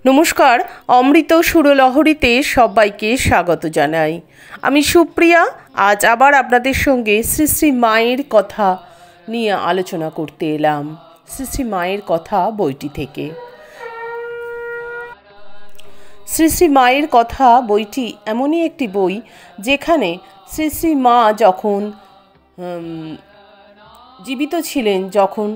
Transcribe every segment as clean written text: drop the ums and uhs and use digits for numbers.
নমস্কার, অমৃত সুরলহরীতে সবাইকে স্বাগত জানাই। আমি সুপ্রিয়া। আজ আবার আপনাদের সঙ্গে শ্রী শ্রী মায়ের কথা নিয়ে আলোচনা করতে এলাম, শ্রী শ্রী মায়ের কথা বইটি থেকে। শ্রী শ্রী মায়ের কথা বইটি এমনই একটি বই যেখানে শ্রী শ্রী মা যখন জীবিত ছিলেন, যখন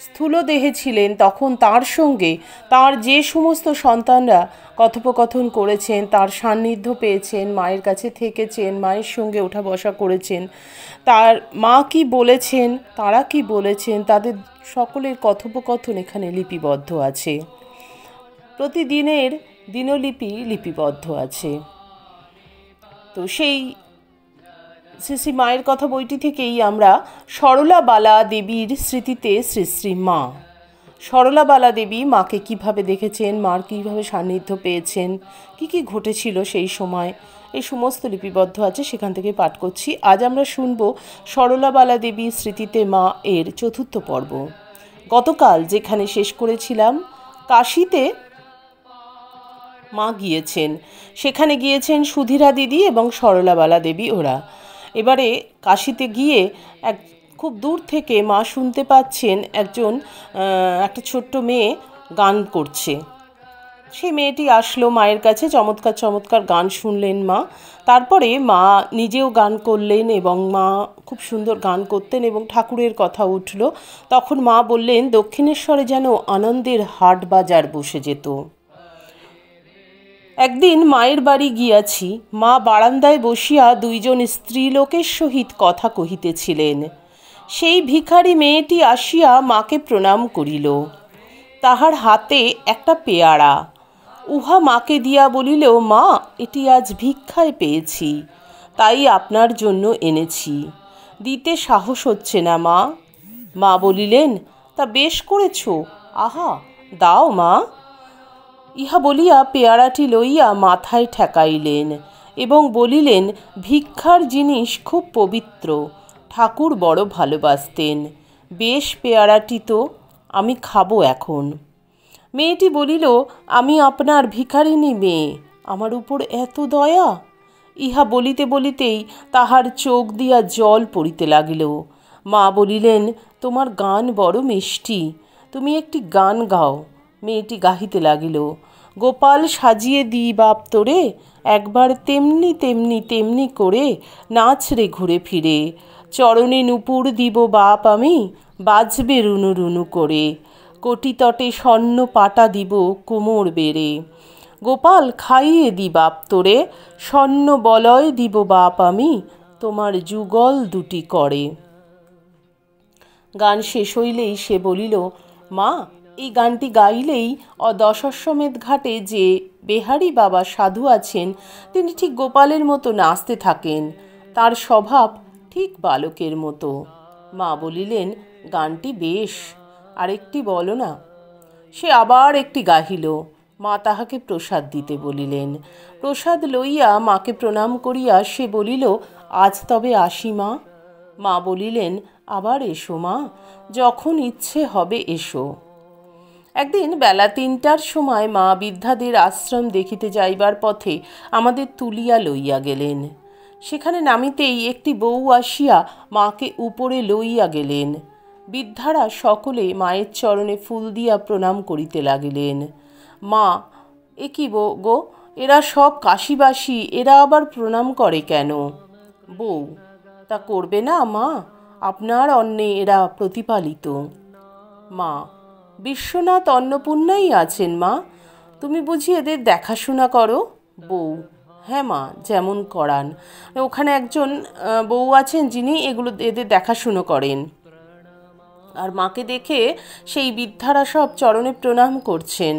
স্থূলদেহে ছিলেন, তখন তার সঙ্গে তার যে সমস্ত সন্তানরা কথোপকথন করেছেন, তার সান্নিধ্য পেয়েছেন, মায়ের কাছে থেকেছেন, মায়ের সঙ্গে ওঠা বসা করেছেন, তার মা কি বলেছেন, তারা কি বলেছেন, তাদের সকলের কথোপকথন এখানে লিপিবদ্ধ আছে। প্রতিদিনের দিনলিপি লিপিবদ্ধ আছে। তো সেই শ্রী শ্রী মায়ের কথা বইটি থেকেই আমরা সরলাবালা দেবীর স্মৃতিতে শ্রী শ্রী মা, সরলাবালা দেবী মাকে কিভাবে দেখেছেন, মার কীভাবে সান্নিধ্য পেয়েছেন, কি ঘটেছিল সেই সময়, এই সমস্ত লিপিবদ্ধ আছে, সেখান থেকে পাঠ করছি। আজ আমরা শুনব সরলাবালা দেবীর স্মৃতিতে মা এর চতুর্থ পর্ব। গতকাল যেখানে শেষ করেছিলাম, কাশীতে মা গিয়েছেন, সেখানে গিয়েছেন সুধীরা দিদি এবং সরলাবালা দেবী ওরা। এবারে কাশীতে গিয়ে খুব দূর থেকে মা শুনতে পাচ্ছেন একটা ছোট্ট মেয়ে গান করছে। সেই মেয়েটি আসলো মায়ের কাছে, চমৎকার চমৎকার গান শুনলেন মা। তারপরে মা নিজেও গান করলেন এবং মা খুব সুন্দর গান করতেন এবং ঠাকুরের কথা উঠল। তখন মা বললেন, দক্ষিণেশ্বরে যেন আনন্দের হাট বাজার বসে যেত। একদিন মায়ের বাড়ি গিয়াছি, মা বারান্দায় বসিয়া দুইজন স্ত্রীলোকের সহিত কথা কহিতেছিলেন। সেই ভিখারি মেয়েটি আসিয়া মাকে প্রণাম করিল। তাহার হাতে একটা পেয়ারা। উহা মাকে দিয়া বলিল, মা, এটি আজ ভিক্ষায় পেয়েছি, তাই আপনার জন্য এনেছি। দিতে সাহস হচ্ছে না মা। মা বলিলেন, তা বেশ করেছ, আহা দাও মা। ইহা বলিয়া পেয়ারাটি লইয়া মাথায় ঠেকাইলেন এবং বলিলেন, ভিক্ষার জিনিস খুব পবিত্র, ঠাকুর বড় ভালোবাসতেন। বেশ পেয়ারাটি তো, আমি খাবো এখন। মেয়েটি বলিল, আমি আপনার ভিখারিনী মেয়ে, আমার উপর এত দয়া। ইহা বলিতে বলিতেই তাহার চোখ দিয়া জল পড়িতে লাগিল। মা বলিলেন, তোমার গান বড় মিষ্টি, তুমি একটি গান গাও। মেয়েটি গাহিতে লাগিল, গোপাল সাজিয়ে দিই বাপ তোরে, একবার তেমনি তেমনি তেমনি করে নাচ রে ঘুরে ফিরে, চরণে নূপুর দিব বাপ আমি, বাজবে রুনু রুনু করে, কোটি তটে স্বর্ণ পাটা দিব কোমর বেড়ে, গোপাল খাইয়ে দি বাপ তোরে, স্বর্ণ বলয় দিব বাপ আমি, তোমার যুগল দুটি করে। গান শেষ হইলেই সে বলিল, মা, এই গানটি গাইলেই দশাশ্বমেধ ঘাটে যে বেহারি বাবা সাধু আছেন, তিনি ঠিক গোপালের মতো নাচতে থাকেন, তার স্বভাব ঠিক বালকের মতো। মা বলিলেন, গানটি বেশ, আরেকটি বলো না। সে আবার একটি গাহিল। মা তাহাকে প্রসাদ দিতে বলিলেন। প্রসাদ লইয়া মাকে প্রণাম করিয়া সে বলিল, আজ তবে আসি মা। মা বলিলেন, আবার এসো মা, যখন ইচ্ছে হবে এসো। একদিন বেলা 3টার সময় মা বৃদ্ধাদের আশ্রম দেখিতে যাইবার পথে আমাদের তুলিয়া লইয়া গেলেন। সেখানে নামিতেই একটি বউ আসিয়া মাকে উপরে লইয়া গেলেন। বৃদ্ধারা সকলে মায়ের চরণে ফুল দিয়া প্রণাম করিতে লাগিলেন। মা, এ কি গো, এরা সব কাশীবাসী, এরা আবার প্রণাম করে কেন? বউ, তা করবে না মা, আপনার অন্নে এরা প্রতিপালিত। মা, বিশ্বনাথ অন্নপূর্ণাই আছেন মা, তুমি বুঝি এদের দেখাশোনা করো? বউ, হ্যাঁ মা, যেমন করান। ওখানে একজন বউ আছেন যিনি এদের দেখাশুনো করেন। আর মাকে দেখে সেই বৃদ্ধারা সব চরণে প্রণাম করছেন।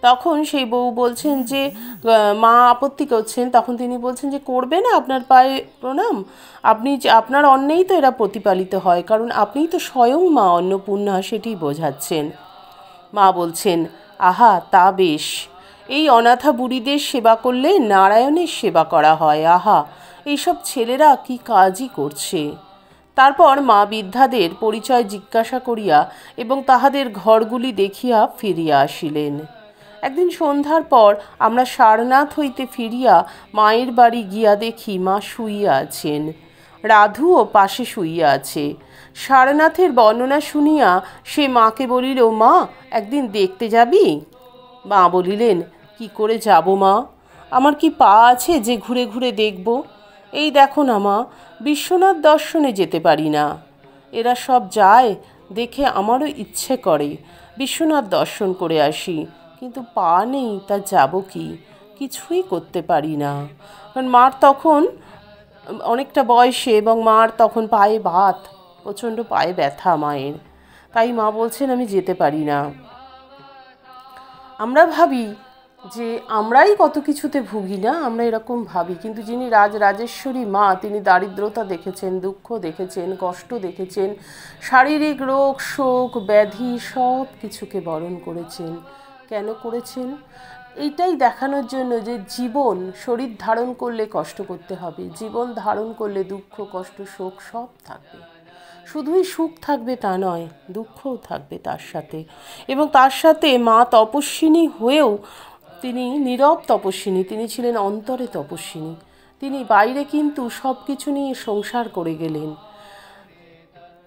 তখন সেই বউ বলছেন যে, মা আপত্তি করছেন, তখন তিনি বলছেন যে, করবে না আপনার পায়ে প্রণাম, আপনার অন্নেই তো এরা প্রতিপালিত হয়, কারণ আপনিই তো স্বয়ং মা অন্নপূর্ণা, সেটি বোঝাচ্ছেন। মা বলছেন, আহা তা বেশ, এই অনাথা বুড়িদের সেবা করলে নারায়ণের সেবা করা হয়। আহা, এইসব ছেলেরা কি কাজই করছে। তারপর মা বৃদ্ধাদের পরিচয় জিজ্ঞাসা করিয়া এবং তাহাদের ঘরগুলি দেখিয়া ফিরিয়া আসিলেন। একদিন সন্ধ্যার পর আমরা সারনাথ হইতে ফিরিয়া মায়ের বাড়ি গিয়া দেখি মা শুইয়া আছেন, রাধুও পাশে শুইয়া আছে। সারনাথের বর্ণনা শুনিয়া সে মাকে বলিল, মা একদিন দেখতে যাবি? মা বলিলেন, কি করে যাব মা, আমার কি পা আছে যে ঘুরে ঘুরে দেখব? এই দেখো না মা, বিশ্বনাথ দর্শনে যেতে পারি না। এরা সব যায় দেখে আমারও ইচ্ছে করে বিশ্বনাথ দর্শন করে আসি, কিন্তু পা নেই, তা যাব কি? কিছুই করতে পারি না। কারণ মার তখন অনেকটা বয়সে এবং মার তখন পায়ে ভাত, প্রচণ্ড পায়ে ব্যথা মায়ের, তাই মা বলছেন আমি যেতে পারি না। আমরা ভাবি যে আমরাই কত কিছুতে ভুগি না, আমরা এরকম ভাবি, কিন্তু যিনি রাজরাজেশ্বরী মা, তিনি দারিদ্রতা দেখেছেন, দুঃখ দেখেছেন, কষ্ট দেখেছেন, শারীরিক রোগ শোক ব্যাধি সব কিছুকে বরণ করেছেন। কেন করেছেন? এইটাই দেখানোর জন্য যে জীবন, শরীর ধারণ করলে কষ্ট করতে হবে, জীবন ধারণ করলে দুঃখ কষ্ট শোক সব থাকবে। শুধুই সুখ থাকবে তা নয়, দুঃখও থাকবে তার সাথে। এবং তার সাথে মা তপস্বিনী হয়েও তিনি নীরব তপস্বিনী, তিনি ছিলেন অন্তরে তপস্বিনী। তিনি বাইরে কিন্তু সব কিছু নিয়ে সংসার করে গেলেন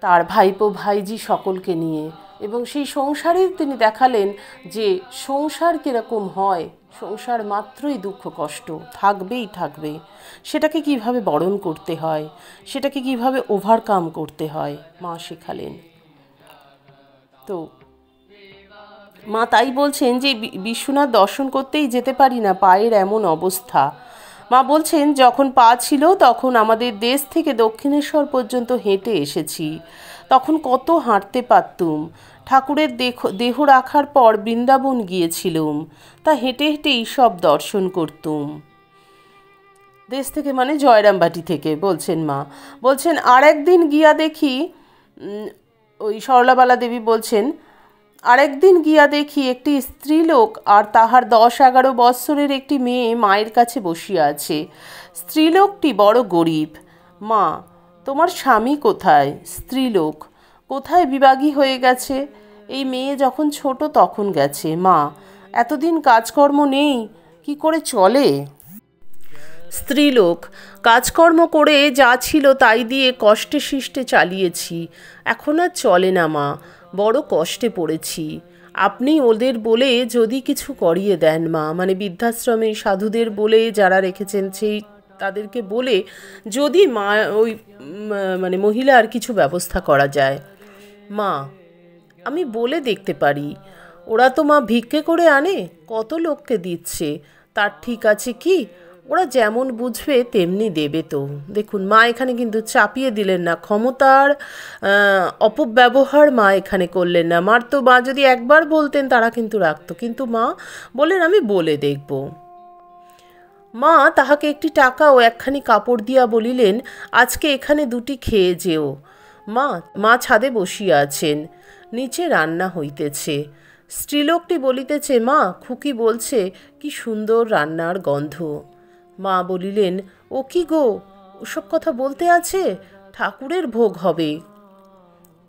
তার ভাইপো ভাইজি সকলকে নিয়ে, এবং সেই সংসারে তিনি দেখালেন যে সংসার কীরকম হয়, সংসার মাত্রই দুঃখ কষ্ট থাকবেই থাকবে, সেটাকে কিভাবে বরণ করতে হয়, সেটাকে কিভাবে ওভারকাম করতে হয় মা শেখালেন। তো মা তাই বলছেন যে বিশ্বনাথ দর্শন করতেই যেতে পারি না, পায়ের এমন অবস্থা। মা বলছেন যখন পা ছিল তখন আমাদের দেশ থেকে দক্ষিণেশ্বর পর্যন্ত হেঁটে এসেছি, তখন কত হাঁটতে পারতুম। ঠাকুরের দেহ রাখার পর বৃন্দাবন গিয়েছিলুম, তা হেঁটে হেঁটেই সব দর্শন করতুম। দেশ থেকে মানে জয়রামবাটি থেকে বলছেন মা। বলছেন আর একদিন গিয়া দেখি, ওই সরলাবালা দেবী বলছেন, আরেকদিন গিয়া দেখি একটি স্ত্রীলোক আর তাহার 10-11 বৎসরের একটি মেয়ে মায়ের কাছে বসিয়া আছে। স্ত্রীলোকটি বড় গরিব। মা, তোমার স্বামী কোথায়? স্ত্রীলোক, কোথায় বিবাগী হয়ে গেছে, এই মেয়ে যখন ছোট তখন গেছে। মা, এতদিন কাজকর্ম নেই, কি করে চলে? স্ত্রীলোক, কাজকর্ম করে যা ছিল তাই দিয়ে কষ্টে শিষ্টে চালিয়েছি, এখন আর চলে না মা, বড় কষ্টে পড়েছি। আপনি ওদের বলে যদি কিছু করিয়ে দেন মা, মানে বৃদ্ধাশ্রমে সাধুদের বলে যারা রেখেছেন সেই তাদেরকে বলে যদি মা ওই মানে মহিলার কিছু ব্যবস্থা করা যায়। মা, আমি বলে দেখতে পারি, ওরা তো মা ভিক্ষে করে আনে, কত লোককে দিচ্ছে, তার ঠিক আছে কি, ওরা যেমন বুঝবে তেমনি দেবে তো। দেখুন মা এখানে কিন্তু চাপিয়ে দিলেন না, ক্ষমতার অপব্যবহার মা এখানে করলেন না। মার তো মা যদি একবার বলতেন তারা কিন্তু রাখতো, কিন্তু মা বললেন আমি বলে দেখব। মা তাহাকে একটি টাকা ও একখানি কাপড় দিয়া বলিলেন, আজকে এখানে 2টি খেয়ে যেও। মা ছাদে বসিয়া আছেন, নিচে রান্না হইতেছে। স্ত্রীলোকটি বলিতেছে, মা খুকি বলছে কি সুন্দর রান্নার গন্ধ। মা বলিলেন, ও কি গো, ওসব কথা বলতে আছে, ঠাকুরের ভোগ হবে।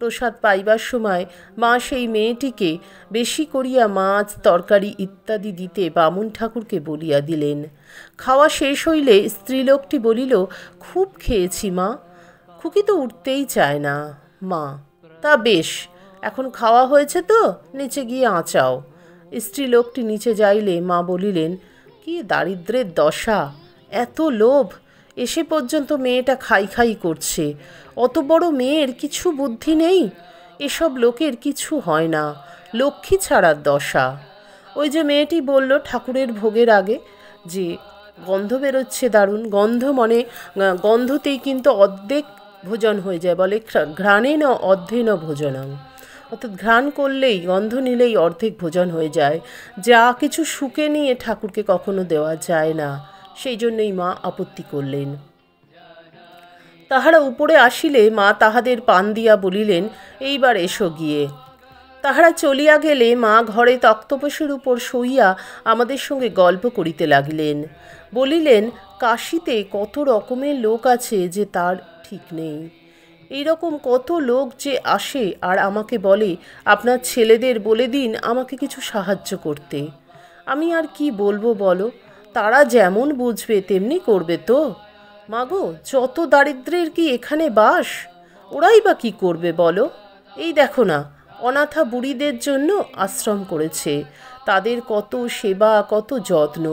প্রসাদ পাইবার সময় মা সেই মেয়েটিকে বেশি করিয়া মাছ তরকারি ইত্যাদি দিতে বামুন ঠাকুরকে বলিয়া দিলেন। খাওয়া শেষ হইলে স্ত্রীলোকটি বলিল, খুব খেয়েছি মা। খুকি তো উঠতেই চায় না। মা, তা বেশ, এখন খাওয়া হয়েছে তো নিচে গিয়ে আঁচাও। স্ত্রীলোকটি নিচে যাইলে মা বলিলেন, কি দারিদ্রের দশা, এত লোভ, এসে পর্যন্ত মেয়েটা খাই খাই করছে, অত বড় মেয়ের কিছু বুদ্ধি নেই, এসব লোকের কিছু হয় না, লক্ষ্মী ছাড়ার দশা। ওই যে মেয়েটি বলল ঠাকুরের ভোগের আগে যে গন্ধ বেরোচ্ছে দারুণ, গন্ধতেই কিন্তু অর্ধেক ভোজন হয়ে যায়, বলে ঘ্রাণে ন অর্ধেন ভোজনং, অর্থাৎ ঘ্রাণ করলেই গন্ধ নিলেই অর্ধেক ভোজন হয়ে যায়। যা কিছু শুকে নিয়ে ঠাকুরকে কখনো দেওয়া যায় না, সেই জন্যই মা আপত্তি করলেন। তাহারা উপরে আসিলে মা তাহাদের পান দিয়া বলিলেন, এইবার এসো গিয়ে। তাহারা চলিয়া গেলে মা ঘরে তক্তপোষের উপর শুইয়া আমাদের সঙ্গে গল্প করিতে লাগিলেন। বলিলেন, কাশীতে কত রকমের লোক আছে যে তার ঠিক নেই। এইরকম কত লোক যে আসে আর আমাকে বলে, আপনার ছেলেদের বলে দিন আমাকে কিছু সাহায্য করতে। আমি আর কি বলবো বলো, তারা যেমন বুঝবে তেমনি করবে তো। মাগো, যত দারিদ্রের কি এখানে বাস, ওরাই বা কী করবে বলো। এই দেখো না, অনাথা বুড়িদের জন্য আশ্রম করেছে, তাদের কত সেবা, কত যত্ন,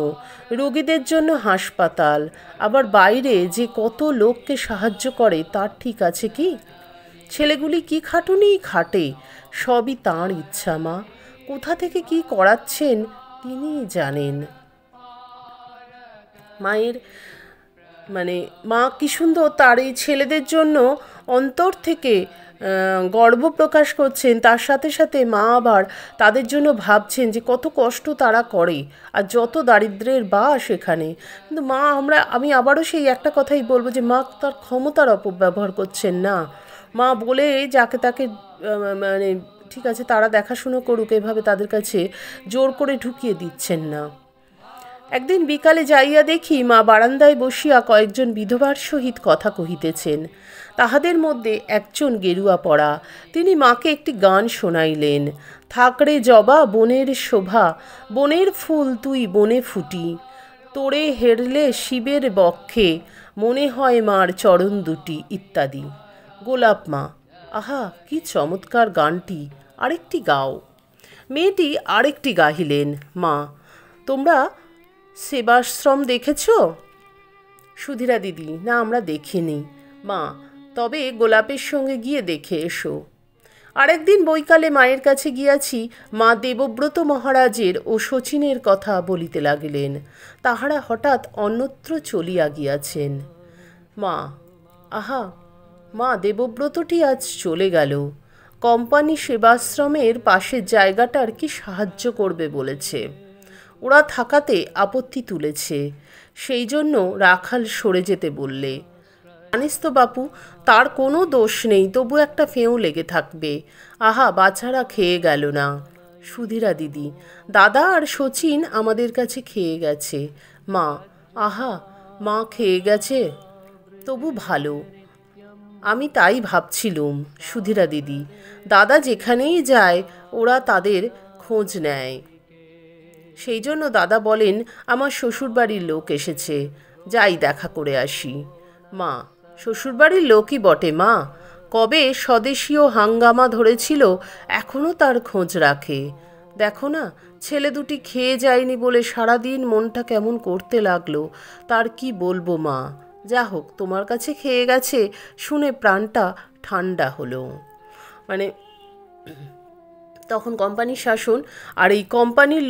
রোগীদের জন্য হাসপাতাল, আবার বাইরে যে কত লোককে সাহায্য করে তার ঠিক আছে কি? ছেলেগুলি কি খাটুনি খাটে, সবই তাঁর ইচ্ছা মা। কোথা থেকে কি করাচ্ছেন তিনিই জানেন। মায়ের মা কি সুন্দর তার এই ছেলেদের জন্য অন্তর থেকে গর্ব প্রকাশ করছেন, তার সাথে সাথে মা আবার তাদের জন্য ভাবছেন যে কত কষ্ট তারা করে আর যত দারিদ্র্যের বাস এখানে। কিন্তু মা, আমি আবারও সেই একটা কথাই বলবো যে মা তার ক্ষমতার অপব্যবহার করছেন না। মা বলে যাকে তাকে ঠিক আছে তারা দেখাশুনো করুক, এভাবে তাদের কাছে জোর করে ঢুকিয়ে দিচ্ছেন না। একদিন বিকালে যাইয়া দেখি মা বারান্দায় বসিয়া কয়েকজন বিধবার সহিত কথা কহিতেছেন। তাহাদের মধ্যে একজন গেরুয়া পরা, তিনি মাকে একটি গান শোনাইলেন। থাকরে জবা বনের শোভা, বনের ফুল তুই বনে ফুটি, তোরে হেরলে শিবের বক্ষে, মনে হয় মার চরণ দুটি, ইত্যাদি। গোলাপ মা, আহা কি চমৎকার গানটি, আরেকটি গাও। মেয়েটি আরেকটি গাহিলেন। মা, তোমরা সেবাশ্রম দেখেছ? সুধীরা দিদি, না আমরা দেখিনি। মা, তবে গোলাপের সঙ্গে গিয়ে দেখে এসো। আরেকদিন বৈকালে মায়ের কাছে গিয়াছি, মা দেবব্রত মহারাজের ও শচীনের কথা বলিতে লাগিলেন। তাহারা হঠাৎ অন্যত্র চলিয়া গিয়াছেন। মা, আহা মা, দেবব্রতটি আজ চলে গেল। কোম্পানি সেবাশ্রমের পাশের জায়গাটার কি সাহায্য করবে বলেছে। ওরা থাকাতে আপত্তি তুলেছে, সেই জন্য রাখাল সরে যেতে বললে। জানিস তো বাপু, তার কোনো দোষ নেই, তবু একটা ফেউ লেগে থাকবে। আহা, বাছারা খেয়ে গেল না। সুধীরা দিদি, দাদা আর শচীন আমাদের কাছে খেয়ে গেছে। মা, আহা মা খেয়ে গেছে, তবু ভালো। আমি তাই ভাবছিলুম। সুধীরা দিদি, দাদা যেখানেই যায় ওরা তাদের খোঁজ নেয়। সেই জন্য দাদা বলেন আমার শ্বশুরবাড়ির লোক এসেছে, যাই দেখা করে আসি। মা, শ্বশুরবাড়ির লোকই বটে মা, কবে স্বদেশীয় হাঙ্গামা ধরেছিল এখনও তার খোঁজ রাখে। দেখো না, ছেলে দুটি খেয়ে যায়নি বলে সারাদিন মনটা কেমন করতে লাগলো। তার কি বলবো মা। যা হোক, তোমার কাছে খেয়ে গেছে শুনে প্রাণটা ঠান্ডা হলো। তখন কোম্পানির শাসন, আর এই কোম্পানির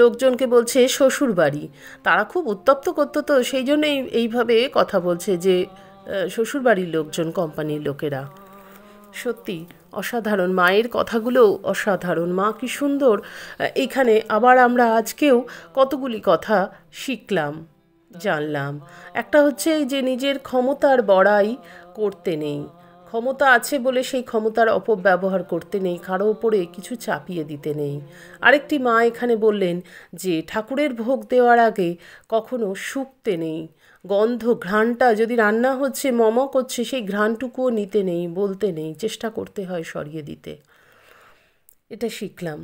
লোকজনকে বলছে শ্বশুর বাড়ি। তারা খুব উত্তপ্ত করতো, তো সেই জন্যই এইভাবে কথা বলছে যে শ্বশুর বাড়ির লোকজন, কোম্পানির লোকেরা। সত্যি অসাধারণ, মায়ের কথাগুলো অসাধারণ। মা কি সুন্দর। এখানে আবার আমরা আজকেও কতগুলি কথা শিখলাম, জানলাম। একটা হচ্ছে যে নিজের ক্ষমতার বড়াই করতে নেই, ক্ষমতা আছে বলে সেই ক্ষমতার অপব্যবহার করতে নেই, কারো ওপরে কিছু চাপিয়ে দিতে নেই। আরেকটি মা এখানে বললেন যে ঠাকুরের ভোগ দেওয়ার আগে কখনো শুকতে নেই, গন্ধ ঘ্রাণটা যদি রান্না হচ্ছে মম করছে সেই ঘ্রাণটুকুও নিতে নেই, বলতে নেই, চেষ্টা করতে হয় সরিয়ে দিতে। এটা শিখলাম।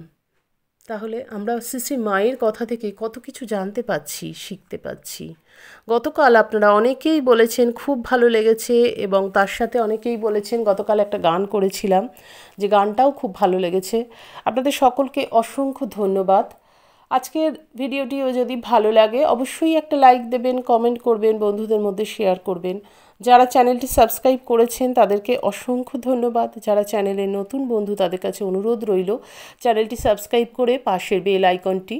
তাহলে আমরা শ্রী মায়ের কথা থেকে কত কিছু জানতে পাচ্ছি, শিখতে পাচ্ছি। গতকাল আপনারা অনেকেই বলেছেন খুব ভালো লেগেছে, এবং তার সাথে অনেকেই বলেছেন গতকাল একটা গান করেছিলাম যে গানটাও খুব ভালো লেগেছে। আপনাদের সকলকে অসংখ্য ধন্যবাদ। আজকের ভিডিওটিও যদি ভালো লাগে অবশ্যই একটা লাইক দেবেন, কমেন্ট করবেন, বন্ধুদের মধ্যে শেয়ার করবেন। যারা চ্যানেলটি সাবস্ক্রাইব করেছেন তাদেরকে অসংখ্য ধন্যবাদ। যারা চ্যানেলের নতুন বন্ধু তাদের কাছে অনুরোধ রইল চ্যানেলটি সাবস্ক্রাইব করে পাশের বেল আইকনটি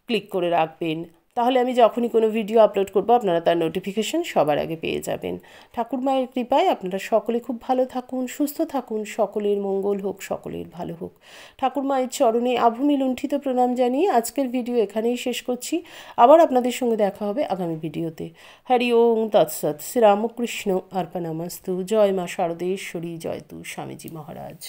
ক্লিক করে রাখবেন। তাহলে আমি যখনই কোনো ভিডিও আপলোড করব আপনারা তার নোটিফিকেশন সবার আগে পেয়ে যাবেন। ঠাকুর মায়ের কৃপায় আপনারা সকলে খুব ভালো থাকুন, সুস্থ থাকুন, সকলের মঙ্গল হোক, সকলের ভালো হোক। ঠাকুর মায়ের চরণে আভূমি লুণ্ঠিত প্রণাম জানিয়ে আজকের ভিডিও এখানেই শেষ করছি। আবার আপনাদের সঙ্গে দেখা হবে আগামী ভিডিওতে। হরি ওম তৎসৎ। শ্রীরামকৃষ্ণ অর্পণমস্তু। জয় মা শারদেশ্বরী, জয় তু স্বামীজি মহারাজ।